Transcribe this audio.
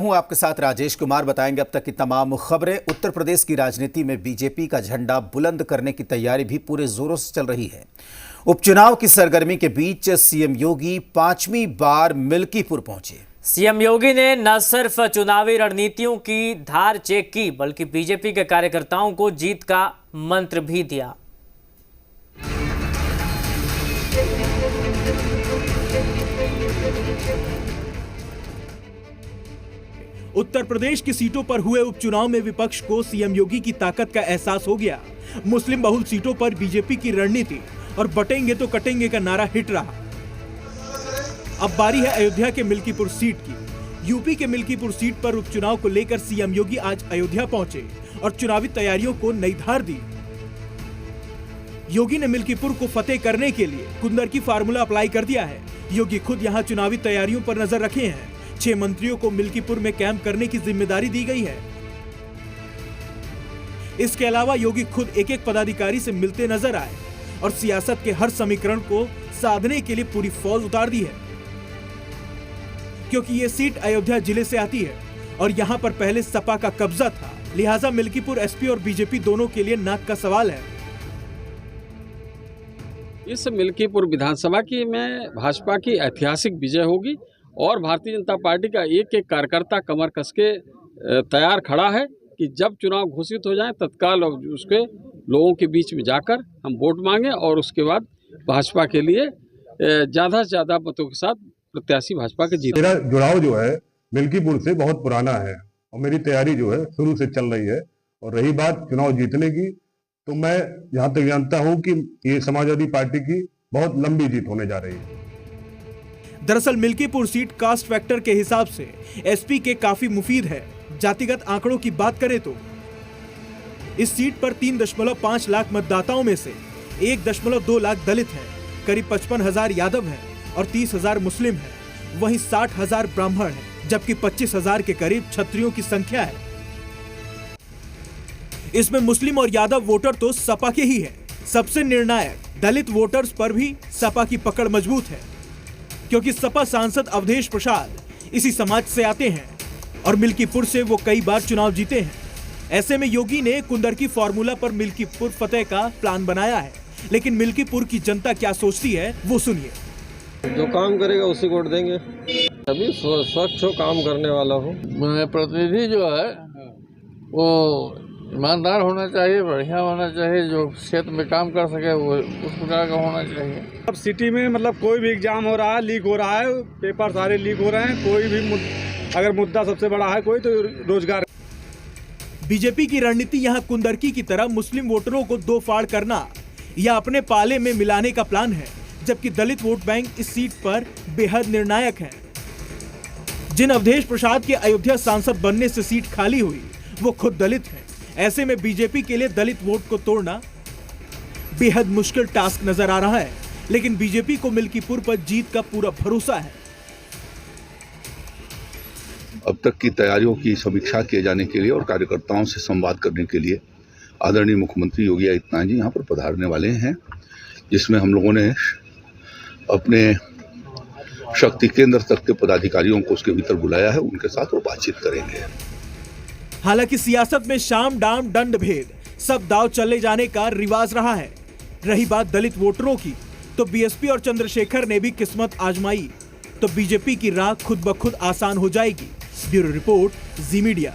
हूं आपके साथ राजेश कुमार। बताएंगे अब तक की तमाम खबरें। उत्तर प्रदेश की राजनीति में बीजेपी का झंडा बुलंद करने की तैयारी भी पूरे जोरों से चल रही है। उपचुनाव की सरगर्मी के बीच सीएम योगी 5वीं बार मिल्कीपुर पहुंचे। सीएम योगी ने न सिर्फ चुनावी रणनीतियों की धार चेक की, बल्कि बीजेपी के कार्यकर्ताओं को जीत का मंत्र भी दिया। उत्तर प्रदेश की सीटों पर हुए उपचुनाव में विपक्ष को सीएम योगी की ताकत का एहसास हो गया। मुस्लिम बहुल सीटों पर बीजेपी की रणनीति और बटेंगे तो कटेंगे का नारा हिट रहा। अब बारी है अयोध्या के मिल्कीपुर सीट की। यूपी के मिल्कीपुर सीट पर उपचुनाव को लेकर सीएम योगी आज अयोध्या पहुंचे और चुनावी तैयारियों को नई धार दी। योगी ने मिल्कीपुर को फतेह करने के लिए कुंदर की फार्मूला अप्लाई कर दिया है। योगी खुद यहां चुनावी तैयारियों पर नजर रखे हैं। 6 मंत्रियों को मिल्कीपुर में कैंप करने की जिम्मेदारी दी गई है। इसके अलावा योगी खुद एक एक पदाधिकारी से मिलते नजर आए और सियासत के हर समीकरण को साधने के लिए पूरी फौज उतार दी है। क्योंकि ये सीट अयोध्या जिले से आती है और यहां पर पहले सपा का कब्जा था, लिहाजा मिल्कीपुर एसपी और बीजेपी दोनों के लिए नाक का सवाल है। इस मिल्कीपुर विधानसभा की में भाजपा की ऐतिहासिक विजय होगी और भारतीय जनता पार्टी का एक एक कार्यकर्ता कमर कस के तैयार खड़ा है कि जब चुनाव घोषित हो जाए तत्काल उसके लोगों के बीच में जाकर हम वोट मांगे और उसके बाद भाजपा के लिए ज़्यादा से ज़्यादा मतों के साथ प्रत्याशी भाजपा के जीत। मेरा जुड़ाव जो है मिल्कीपुर से बहुत पुराना है और मेरी तैयारी जो है शुरू से चल रही है। और रही बात चुनाव जीतने की, तो मैं जहाँ तक जानता हूँ कि ये समाजवादी पार्टी की बहुत लंबी जीत होने जा रही है। दरअसल मिल्कीपुर सीट कास्ट फैक्टर के हिसाब से एसपी के काफी मुफीद है। जातिगत आंकड़ों की बात करें तो इस सीट पर 3.5 लाख मतदाताओं में से 1.2 लाख दलित हैं, करीब 55,000 यादव हैं और 30,000 मुस्लिम हैं। वहीं 60,000 ब्राह्मण हैं, जबकि 25,000 के करीब क्षत्रियों की संख्या है। इसमें मुस्लिम और यादव वोटर तो सपा के ही हैं। सबसे निर्णायक दलित वोटर्स पर भी सपा की पकड़ मजबूत है, क्योंकि सपा सांसद अवधेश प्रसाद इसी समाज से आते हैं और मिल्कीपुर से वो कई बार चुनाव जीते हैं। ऐसे में योगी ने कुंदर की फार्मूला पर मिल्कीपुर फतेह का प्लान बनाया है। लेकिन मिल्कीपुर की जनता क्या सोचती है वो सुनिए। जो काम करेगा उसी को वोट देंगे। अभी स्वच्छ हो, काम करने वाला हो। प्रतिनिधि जो है वो ईमानदार होना चाहिए, बढ़िया होना चाहिए, जो क्षेत्र में काम कर सके वो उस प्रकार का होना चाहिए। अब सिटी में मतलब कोई भी एग्जाम हो रहा है, लीक हो रहा है, पेपर सारे लीक हो रहे हैं। कोई भी अगर मुद्दा सबसे बड़ा है कोई तो रोजगार। बीजेपी की रणनीति यहां कुंदरकी की तरह मुस्लिम वोटरों को दो फाड़ करना या अपने पाले में मिलाने का प्लान है, जबकि दलित वोट बैंक इस सीट पर बेहद निर्णायक है। जिन अवधेश प्रसाद के अयोध्या सांसद बनने से सीट खाली हुई वो खुद दलित हैं। ऐसे में बीजेपी के लिए दलित वोट को तोड़ना बेहद मुश्किल टास्क नजर आ रहा है। लेकिन बीजेपी को मिल्कीपुर पर जीत का पूरा भरोसा है। अब तक की तैयारियों की समीक्षा किए जाने के लिए और कार्यकर्ताओं से संवाद करने के लिए आदरणीय मुख्यमंत्री योगी आदित्यनाथ जी यहाँ पर पधारने वाले हैं, जिसमें हम लोगों ने अपने शक्ति केंद्र तक के पदाधिकारियों को उसके भीतर बुलाया है। उनके साथ वो बातचीत करेंगे। हालांकि सियासत में शाम डाम दंड भेद सब दाव चले जाने का रिवाज रहा है। रही बात दलित वोटरों की, तो बीएसपी और चंद्रशेखर ने भी किस्मत आजमाई तो बीजेपी की राह खुद ब खुद आसान हो जाएगी। ब्यूरो रिपोर्ट, जी मीडिया।